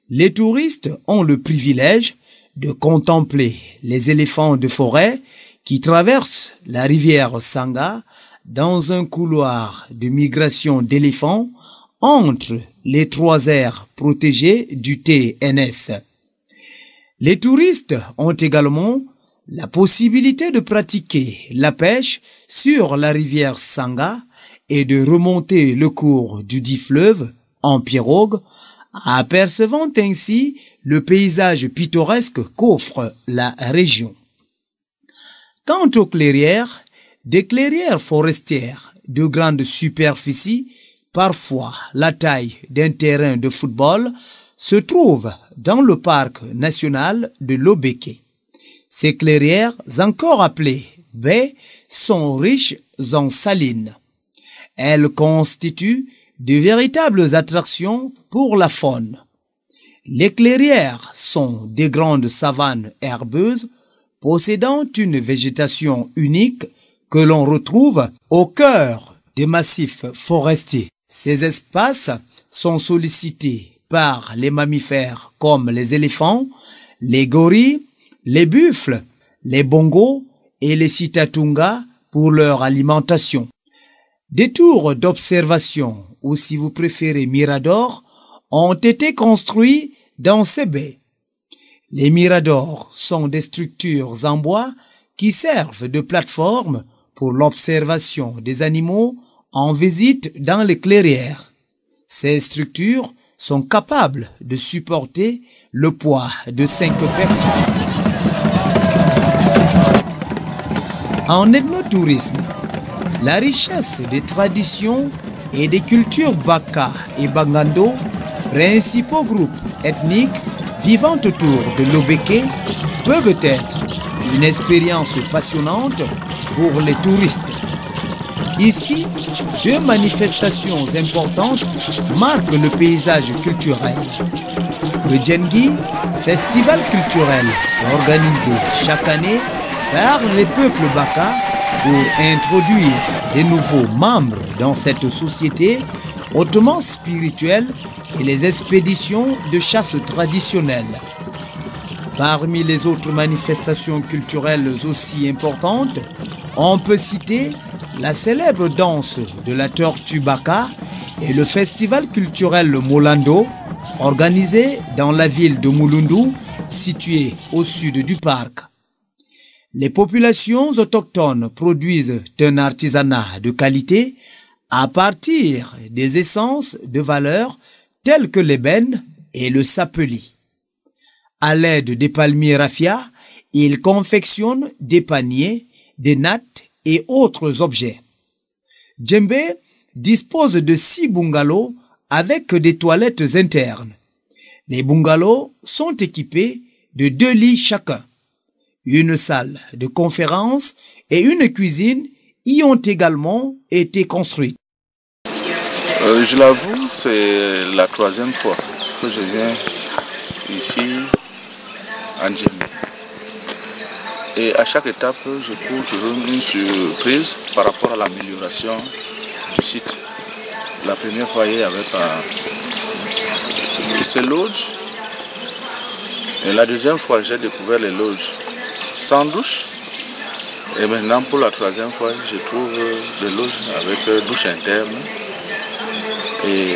Les touristes ont le privilège de contempler les éléphants de forêt qui traversent la rivière Sangha dans un couloir de migration d'éléphants entre les 3 aires protégées du TNS. Les touristes ont également la possibilité de pratiquer la pêche sur la rivière Sangha et de remonter le cours du dit fleuve en pirogue, apercevant ainsi le paysage pittoresque qu'offre la région. Quant aux clairières, des clairières forestières de grande superficie, parfois la taille d'un terrain de football, se trouvent dans le parc national de Lobeke. Ces clairières, encore appelées baies, sont riches en salines. Elles constituent de véritables attractions pour la faune. Les clairières sont des grandes savanes herbeuses possédant une végétation unique que l'on retrouve au cœur des massifs forestiers. Ces espaces sont sollicités par les mammifères comme les éléphants, les gorilles, les buffles, les bongos et les sitatungas pour leur alimentation. Des tours d'observation, ou si vous préférez miradors, ont été construits dans ces baies. Les miradors sont des structures en bois qui servent de plateforme pour l'observation des animaux en visite dans les clairières. Ces structures sont capables de supporter le poids de 5 personnes. En ethnotourisme, la richesse des traditions et des cultures Baka et Bangando, principaux groupes ethniques vivant autour de Lobeke, peuvent être une expérience passionnante pour les touristes. Ici, 2 manifestations importantes marquent le paysage culturel. Le Djengi, festival culturel organisé chaque année par les peuples Baka pour introduire de nouveaux membres dans cette société hautement spirituelle, et les expéditions de chasse traditionnelles. Parmi les autres manifestations culturelles aussi importantes, on peut citer la célèbre danse de la tortue Baka et le festival culturel Molando, organisé dans la ville de Mulundu, située au sud du parc. Les populations autochtones produisent un artisanat de qualité à partir des essences de valeur telles que l'ébène et le sapeli. À l'aide des palmiers raffia, ils confectionnent des paniers, des nattes et autres objets. Djembe dispose de 6 bungalows avec des toilettes internes. Les bungalows sont équipés de 2 lits chacun. Une salle de conférence et une cuisine y ont également été construites. Je l'avoue, c'est la 3e fois que je viens ici en Djembe. Et à chaque étape, je trouve toujours une surprise par rapport à l'amélioration du site. La première fois, il n'y avait pas ces loges. Et la 2e fois, j'ai découvert les loges sans douche. Et maintenant, pour la 3e fois, je trouve des loges avec douche interne et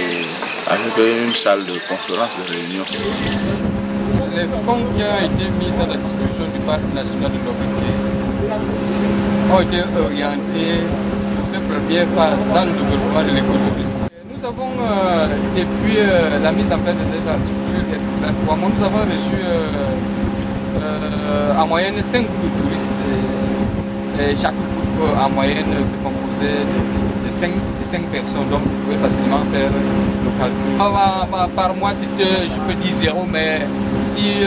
avec une salle de conférence, de réunion. Les fonds qui ont été mis à la disposition du parc national de Lobeke ont été orientés pour cette première phase dans le développement de l'écotourisme. Nous avons, depuis la mise en place des infrastructures extrêmement, nous avons reçu en moyenne 5 groupes de touristes. Et chaque groupe en moyenne se composait de 5 personnes, donc vous pouvez facilement faire le calcul. Par mois, je peux dire 0, mais si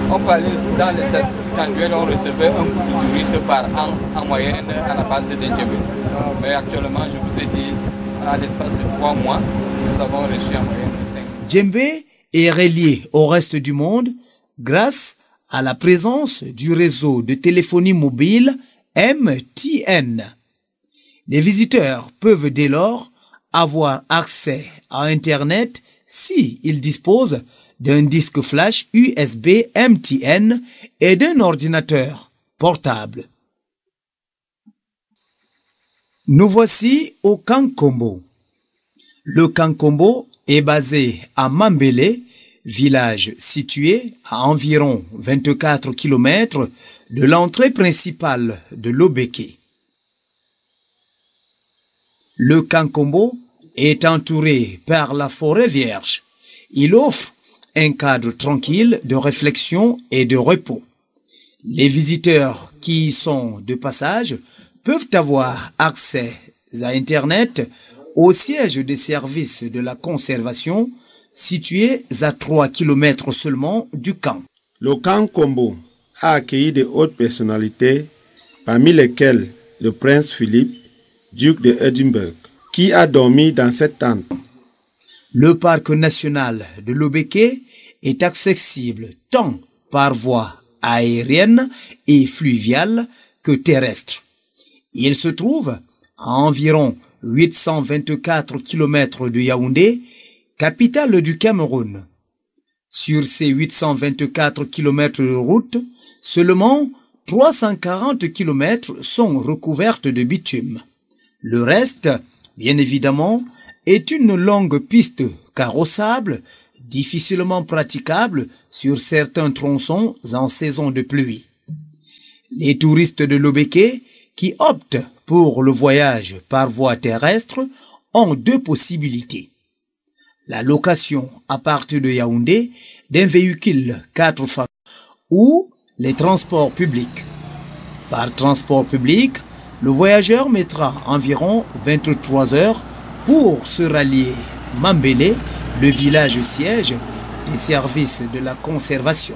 on parlait dans les statistiques annuelles, on recevait un groupe de touristes par an en moyenne à la base de Djembe. Mais actuellement, je vous ai dit, à l'espace de 3 mois, nous avons reçu en moyenne 5. Djembe est relié au reste du monde grâce à la présence du réseau de téléphonie mobile MTN. Les visiteurs peuvent dès lors avoir accès à Internet si il dispose d'un disque flash USB MTN et d'un ordinateur portable. Nous voici au Kankombo. Le Kankombo est basé à Mambélé, village situé à environ 24 km de l'entrée principale de Lobeke. Le Kankombo est entouré par la forêt vierge. Il offre un cadre tranquille de réflexion et de repos. Les visiteurs qui y sont de passage peuvent avoir accès à Internet au siège des services de la conservation situé à 3 km seulement du camp. Le Kankombo a accueilli de hautes personnalités, parmi lesquelles le prince Philippe, duc de Edinburgh, qui a dormi dans cette tente. Le parc national de Lobeke est accessible tant par voie aérienne et fluviale que terrestre. Il se trouve à environ 824 km de Yaoundé, capitale du Cameroun. Sur ces 824 km de route, seulement 340 km sont recouvertes de bitume. Le reste, bien évidemment, est une longue piste carrossable, difficilement praticable sur certains tronçons en saison de pluie. Les touristes de Lobeke qui optent pour le voyage par voie terrestre ont deux possibilités. La location à partir de Yaoundé d'un véhicule 4 fois ou les transports publics. Par transport public, le voyageur mettra environ 23 heures pour se rallier Mambélé, le village siège des services de la conservation.